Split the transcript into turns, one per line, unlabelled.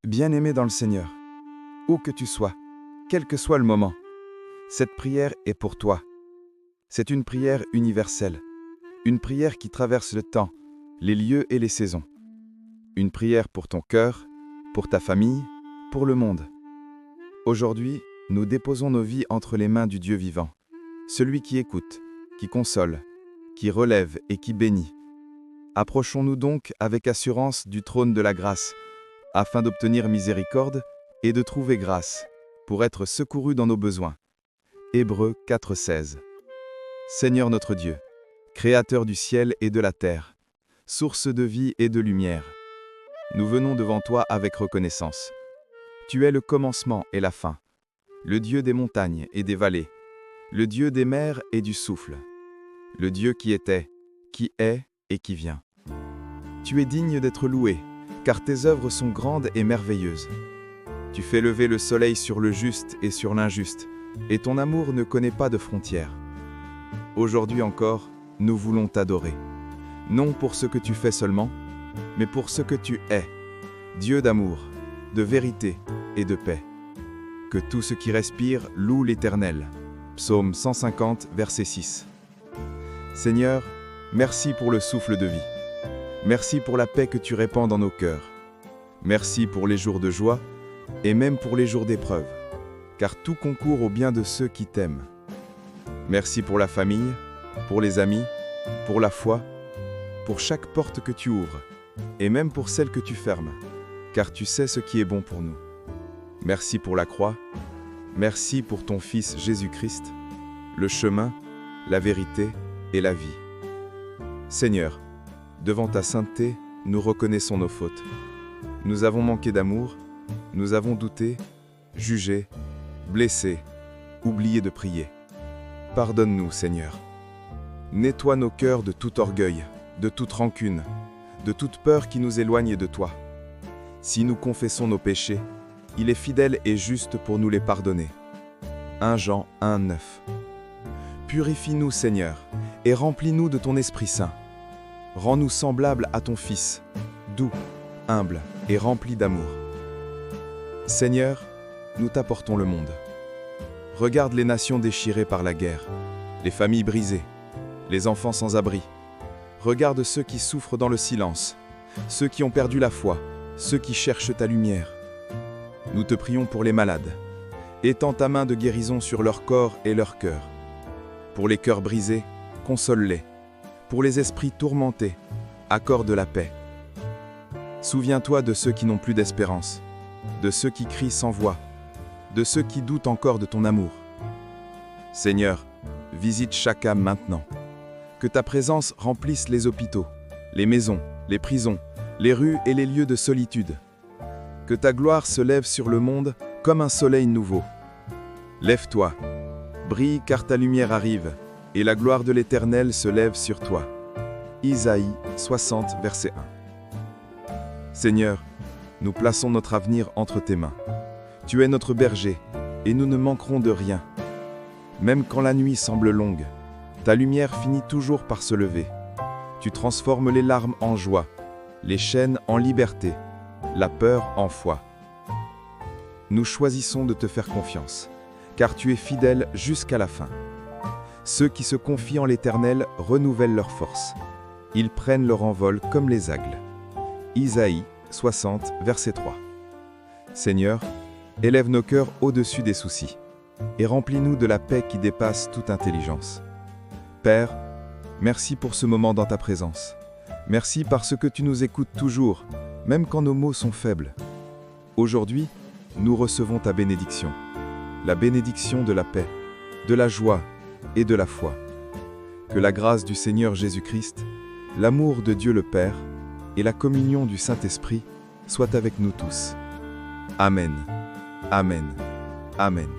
Bien-aimé dans le Seigneur, où que tu sois, quel que soit le moment, cette prière est pour toi. C'est une prière universelle, une prière qui traverse le temps, les lieux et les saisons. Une prière pour ton cœur, pour ta famille, pour le monde. Aujourd'hui, nous déposons nos vies entre les mains du Dieu vivant, celui qui écoute, qui console, qui relève et qui bénit. Approchons-nous donc avec assurance du trône de la grâce, afin d'obtenir miséricorde et de trouver grâce, pour être secourus dans nos besoins. Hébreux 4,16. Seigneur notre Dieu, Créateur du ciel et de la terre, source de vie et de lumière, nous venons devant toi avec reconnaissance. Tu es le commencement et la fin, le Dieu des montagnes et des vallées, le Dieu des mers et du souffle, le Dieu qui était, qui est et qui vient. Tu es digne d'être loué, car tes œuvres sont grandes et merveilleuses. Tu fais lever le soleil sur le juste et sur l'injuste, et ton amour ne connaît pas de frontières. Aujourd'hui encore, nous voulons t'adorer, non pour ce que tu fais seulement, mais pour ce que tu es, Dieu d'amour, de vérité et de paix. Que tout ce qui respire loue l'Éternel. Psaume 150, verset 6. Seigneur, merci pour le souffle de vie. Merci pour la paix que tu répands dans nos cœurs. Merci pour les jours de joie et même pour les jours d'épreuve, car tout concourt au bien de ceux qui t'aiment. Merci pour la famille, pour les amis, pour la foi, pour chaque porte que tu ouvres, et même pour celle que tu fermes, car tu sais ce qui est bon pour nous. Merci pour la croix, merci pour ton Fils Jésus-Christ, le chemin, la vérité et la vie. Seigneur, devant ta sainteté, nous reconnaissons nos fautes. Nous avons manqué d'amour, nous avons douté, jugé, blessé, oublié de prier. Pardonne-nous, Seigneur. Nettoie nos cœurs de tout orgueil, de toute rancune, de toute peur qui nous éloigne de toi. Si nous confessons nos péchés, il est fidèle et juste pour nous les pardonner. 1 Jean 1, 9. Purifie-nous, Seigneur, et remplis-nous de ton Esprit Saint. Rends-nous semblables à ton Fils, doux, humble et rempli d'amour. Seigneur, nous t'apportons le monde. Regarde les nations déchirées par la guerre, les familles brisées, les enfants sans abri. Regarde ceux qui souffrent dans le silence, ceux qui ont perdu la foi, ceux qui cherchent ta lumière. Nous te prions pour les malades. Étends ta main de guérison sur leur corps et leur cœur. Pour les cœurs brisés, console-les. Pour les esprits tourmentés, accorde la paix. Souviens-toi de ceux qui n'ont plus d'espérance, de ceux qui crient sans voix, de ceux qui doutent encore de ton amour. Seigneur, visite chaque âme maintenant. Que ta présence remplisse les hôpitaux, les maisons, les prisons, les rues et les lieux de solitude. Que ta gloire se lève sur le monde comme un soleil nouveau. Lève-toi, brille car ta lumière arrive, et la gloire de l'Éternel se lève sur toi. Isaïe 60, verset 1. Seigneur, nous plaçons notre avenir entre tes mains. Tu es notre berger, et nous ne manquerons de rien. Même quand la nuit semble longue, ta lumière finit toujours par se lever. Tu transformes les larmes en joie, les chaînes en liberté, la peur en foi. Nous choisissons de te faire confiance, car tu es fidèle jusqu'à la fin. Ceux qui se confient en l'Éternel renouvellent leur force. Ils prennent leur envol comme les aigles. Isaïe 60, verset 3. Seigneur, élève nos cœurs au-dessus des soucis et remplis-nous de la paix qui dépasse toute intelligence. Père, merci pour ce moment dans ta présence. Merci parce que tu nous écoutes toujours, même quand nos mots sont faibles. Aujourd'hui, nous recevons ta bénédiction, la bénédiction de la paix, de la joie et de la foi. Que la grâce du Seigneur Jésus-Christ, l'amour de Dieu le Père et la communion du Saint-Esprit soient avec nous tous. Amen. Amen. Amen.